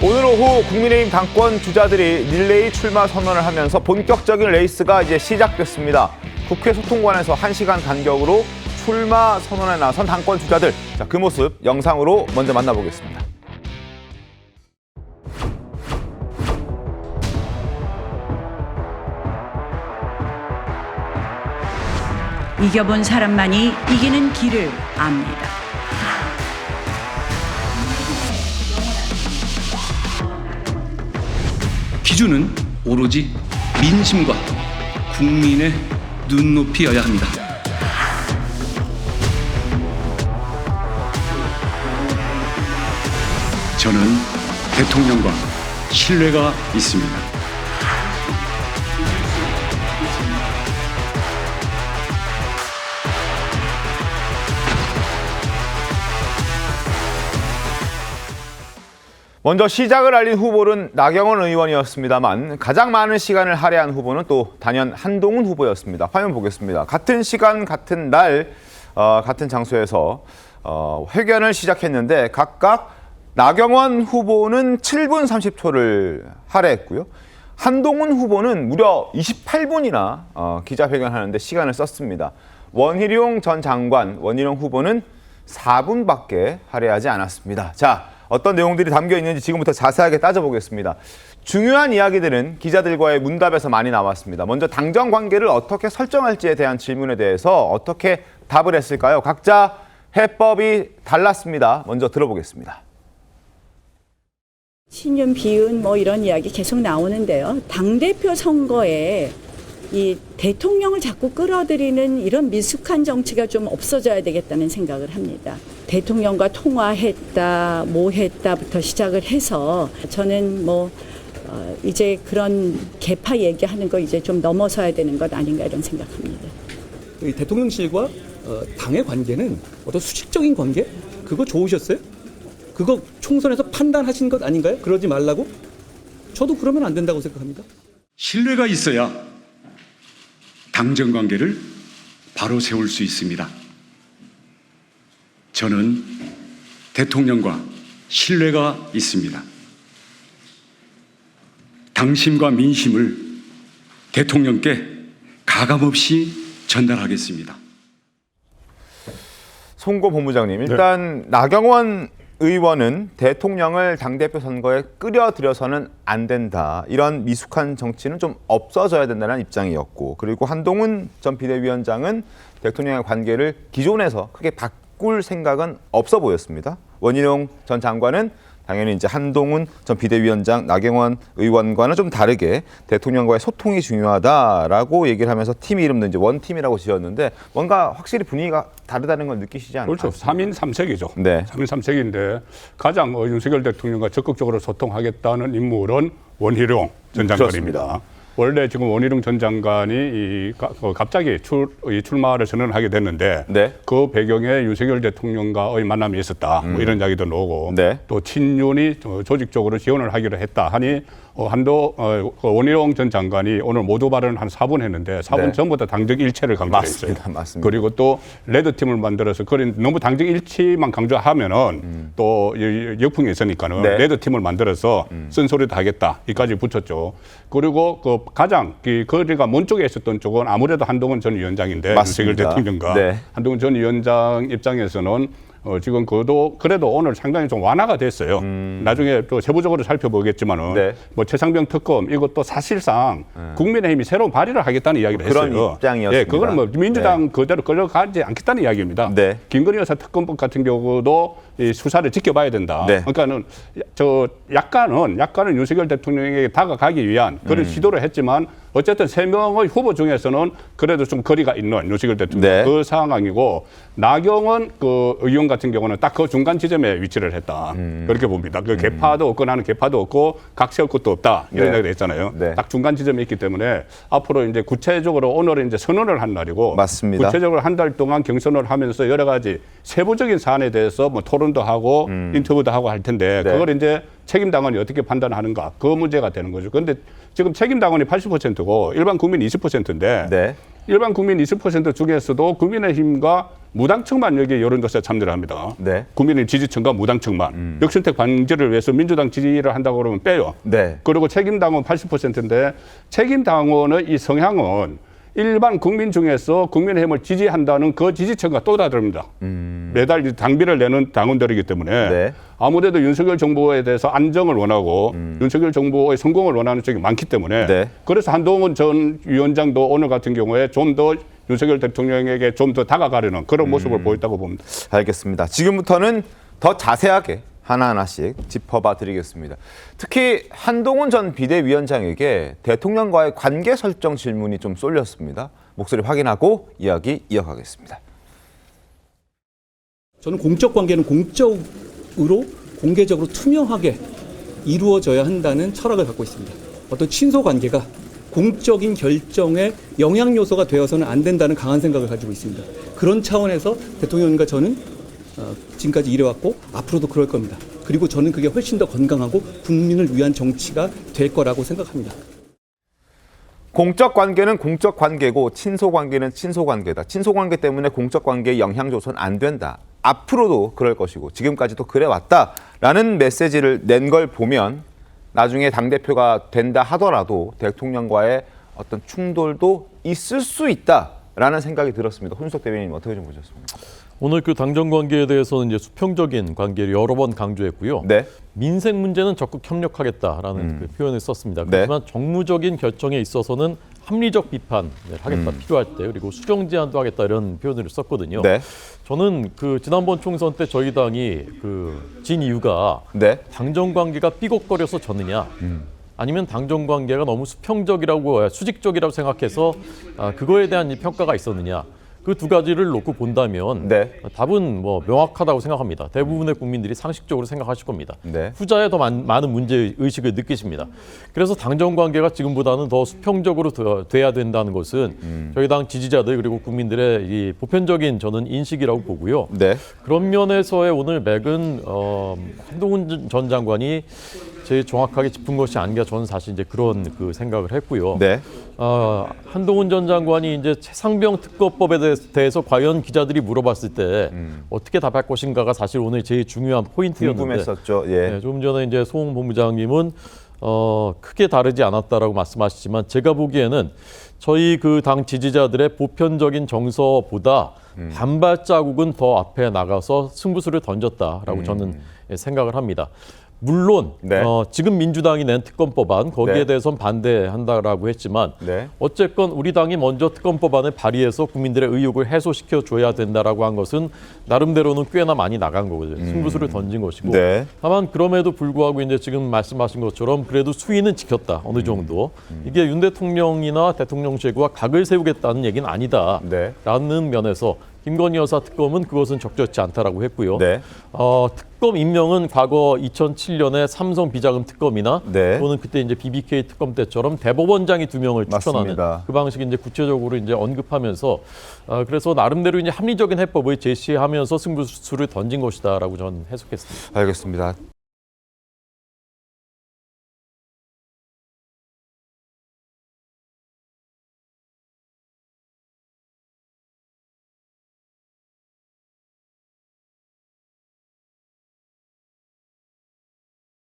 오늘 오후 국민의힘 당권 주자들이 릴레이 출마 선언을 하면서 본격적인 레이스가 이제 시작됐습니다. 국회 소통관에서 1시간 간격으로 출마 선언에 나선 당권 주자들. 자, 그 모습 영상으로 먼저 만나보겠습니다. 이겨본 사람만이 이기는 길을 압니다. 기준은 오로지 민심과 국민의 눈높이여야 합니다. 저는 대통령과 신뢰가 있습니다. 먼저 시작을 알린 후보는 나경원 의원이었습니다만 가장 많은 시간을 할애한 후보는 또 단연 한동훈 후보였습니다. 화면 보겠습니다. 같은 시간, 같은 날, 같은 장소에서 회견을 시작했는데 각각 나경원 후보는 7분 30초를 할애했고요. 한동훈 후보는 무려 28분이나 기자회견하는데 시간을 썼습니다. 원희룡 전 장관, 원희룡 후보는 4분밖에 할애하지 않았습니다. 자, 어떤 내용들이 담겨 있는지 지금부터 자세하게 따져보겠습니다. 중요한 이야기들은 기자들과의 문답에서 많이 나왔습니다. 먼저 당정 관계를 어떻게 설정할지에 대한 질문에 대해서 어떻게 답을 했을까요? 각자 해법이 달랐습니다. 먼저 들어보겠습니다. 신윤, 비윤 뭐 이런 이야기 계속 나오는데요. 당대표 선거에 이 대통령을 자꾸 끌어들이는 이런 미숙한 정치가 좀 없어져야 되겠다는 생각을 합니다. 대통령과 통화했다, 뭐 했다부터 시작을 해서 저는 이제 그런 개파 얘기하는 거 이제 좀 넘어서야 되는 것 아닌가 이런 생각합니다. 대통령실과 당의 관계는 어떤 수직적인 관계? 그거 좋으셨어요? 그거 총선에서 판단하신 것 아닌가요? 그러지 말라고? 저도 그러면 안 된다고 생각합니다. 신뢰가 있어야 당정 관계를 바로 세울 수 있습니다. 저는 대통령과 신뢰가 있습니다. 당심과 민심을 대통령께 가감없이 전달하겠습니다. 송고 본부장님, 일단 나경원 의원은 대통령을 당대표 선거에 끌어들여서는 안 된다. 이런 미숙한 정치는 좀 없어져야 된다는 입장이었고, 그리고 한동훈 전 비대위원장은 대통령의 관계를 기존에서 크게 바꿀 생각은 없어 보였습니다. 원희룡 전 장관은 당연히 이제 한동훈 전 비대위원장, 나경원 의원과는 좀 다르게 대통령과의 소통이 중요하다라고 얘기를 하면서 팀 이름도 이제 원팀이라고 지었는데 뭔가 확실히 분위기가 다르다는 걸 느끼시지 않나요? 그렇죠. 3인 3색이죠. 네. 3인 3색인데 가장 윤석열 대통령과 적극적으로 소통하겠다는 인물은 원희룡 전 장관입니다. 그렇습니다. 원래 지금 원희룡 전 장관이 갑자기 출마를 선언하게 됐는데 네. 그 배경에 윤석열 대통령과의 만남이 있었다. 뭐 이런 이야기도 나오고 네. 또 친윤이 조직적으로 지원을 하기로 했다 하니 원희룡 전 장관이 오늘 모두 발언을 한 4분 했는데 4분 네. 전부 다 당적 일체를 강조했어요. 맞습니다. 그리고 또 레드팀을 만들어서 너무 당적 일치만 강조하면은 또 역풍이 있으니까는 네. 레드팀을 만들어서 쓴소리도 하겠다. 이까지 붙였죠. 그리고 그 가장 거리가 먼 쪽에 있었던 쪽은 아무래도 한동훈 전 위원장인데 윤석열 대통령과 네. 한동훈 전 위원장 입장에서는 지금 그래도 오늘 상당히 좀 완화가 됐어요. 나중에 또 세부적으로 살펴보겠지만은 네. 뭐 최상병 특검 이것도 사실상 국민의힘이 새로운 발의를 하겠다는 이야기를 그런 했어요. 입장이었습니다. 예, 그거는 뭐 민주당 그대로 끌려가지 않겠다는 이야기입니다. 네. 김건희 여사 특검법 같은 경우도 이 수사를 지켜봐야 된다. 네. 그러니까는 약간은 윤석열 대통령에게 다가가기 위한 그런 시도를 했지만 어쨌든 3명의 후보 중에서는 그래도 좀 거리가 있는 윤석열 대통령 네. 그 상황이고 나경원 그 의원 같은 경우는 딱 그 중간 지점에 위치를 했다. 그렇게 봅니다. 그 개파도 없고 나는 개파도 없고 각 세울 것도 없다. 이런 네. 이야기가 있잖아요. 네. 딱 중간 지점에 있기 때문에 앞으로 이제 구체적으로 오늘은 이제 선언을 한 날이고 맞습니다. 구체적으로 한 달 동안 경선을 하면서 여러 가지 세부적인 사안에 대해서 뭐 토론도 하고 인터뷰도 하고 할 텐데 네. 그걸 이제 책임 당원이 어떻게 판단하는가 그 문제가 되는 거죠. 그런데 지금 책임 당원이 80%고 일반 국민 20%인데 네. 일반 국민 20% 중에서도 국민의힘과 무당층만 여기 여론조사에 참여를 합니다. 네. 국민의 지지층과 무당층만 역선택 방지를 위해서 민주당 지지를 한다고 그러면 빼요. 네. 그리고 책임 당원 80%인데 책임 당원의 이 성향은 일반 국민 중에서 국민의힘을 지지한다는 그 지지층과 또 다릅니다. 매달 당비를 내는 당원들이기 때문에 네. 아무래도 윤석열 정부에 대해서 안정을 원하고 윤석열 정부의 성공을 원하는 쪽이 많기 때문에 네. 그래서 한동훈 전 위원장도 오늘 같은 경우에 좀 더 윤석열 대통령에게 좀 더 다가가려는 그런 모습을 보였다고 봅니다. 알겠습니다. 지금부터는 더 자세하게 하나하나씩 짚어봐 드리겠습니다. 특히 한동훈 전 비대위원장에게 대통령과의 관계 설정 질문이 좀 쏠렸습니다. 목소리 확인하고 이야기 이어가겠습니다. 저는 공적 관계는 공적으로 공개적으로 투명하게 이루어져야 한다는 철학을 갖고 있습니다. 어떤 친소 관계가 공적인 결정의 영향 요소가 되어서는 안 된다는 강한 생각을 가지고 있습니다. 그런 차원에서 대통령과 저는 지금까지 일해왔고 앞으로도 그럴 겁니다. 그리고 저는 그게 훨씬 더 건강하고 국민을 위한 정치가 될 거라고 생각합니다. 공적 관계는 공적 관계고 친소 관계는 친소 관계다. 친소 관계 때문에 공적 관계에 영향 줘서는 안 된다. 앞으로도 그럴 것이고 지금까지도 그래왔다라는 메시지를 낸 걸 보면 나중에 당대표가 된다 하더라도 대통령과의 어떤 충돌도 있을 수 있다라는 생각이 들었습니다. 손수석 대변인님 어떻게 좀 보셨습니까? 오늘 그 당정 관계에 대해서는 이제 수평적인 관계를 여러 번 강조했고요. 네. 민생 문제는 적극 협력하겠다라는 그 표현을 썼습니다. 네. 그렇지만 정무적인 결정에 있어서는 합리적 비판을 하겠다 필요할 때 그리고 수정 제안도 하겠다 이런 표현을 썼거든요. 네. 저는 그 지난번 총선 때 저희 당이 그 진 이유가 네. 당정 관계가 삐걱거려서 졌느냐. 아니면 당정 관계가 너무 수평적이라고 수직적이라고 생각해서 그거에 대한 이 평가가 있었느냐. 그 두 가지를 놓고 본다면 네. 답은 뭐 명확하다고 생각합니다. 대부분의 국민들이 상식적으로 생각하실 겁니다. 네. 후자에 더 많은 문제 의식을 느끼십니다. 그래서 당정 관계가 지금보다는 더 수평적으로 돼야 된다는 것은 저희 당 지지자들 그리고 국민들의 이 보편적인 저는 인식이라고 보고요. 네. 그런 면에서의 오늘 맥은 한동훈 전 장관이 제일 정확하게 짚은 것이 아닌가 저는 사실 이제 그런 그 생각을 했고요. 네. 한동훈 전 장관이 이제 최상병 특검법에 대해서 과연 기자들이 물어봤을 때 어떻게 답할 것인가가 사실 오늘 제일 중요한 포인트였는데 궁금했었죠. 예. 네, 조금 전에 이제 송 본부장님은 크게 다르지 않았다라고 말씀하시지만 제가 보기에는 저희 그 당 지지자들의 보편적인 정서보다 반발 자국은 더 앞에 나가서 승부수를 던졌다라고 저는 생각을 합니다. 물론 네. 지금 민주당이 낸 특검법안 거기에 네. 대해서는 반대한다라고 했지만 네. 어쨌건 우리 당이 먼저 특검법안을 발의해서 국민들의 의혹을 해소시켜 줘야 된다라고 한 것은 나름대로는 꽤나 많이 나간 거거든요. 승부수를 던진 것이고 네. 다만 그럼에도 불구하고 이제 지금 말씀하신 것처럼 그래도 수위는 지켰다 어느 정도 이게 윤 대통령이나 대통령실과 각을 세우겠다는 얘기는 아니다라는 면에서 김건희 여사 특검은 그것은 적절치 않다라고 했고요. 네. 특검 임명은 과거 2007년에 삼성 비자금 특검이나 네. 또는 그때 이제 BBK 특검 때처럼 대법원장이 2명을 추천하는 맞습니다. 그 방식이 이제 구체적으로 이제 언급하면서 그래서 나름대로 이제 합리적인 해법을 제시하면서 승부수를 던진 것이다라고 저는 해석했습니다. 알겠습니다.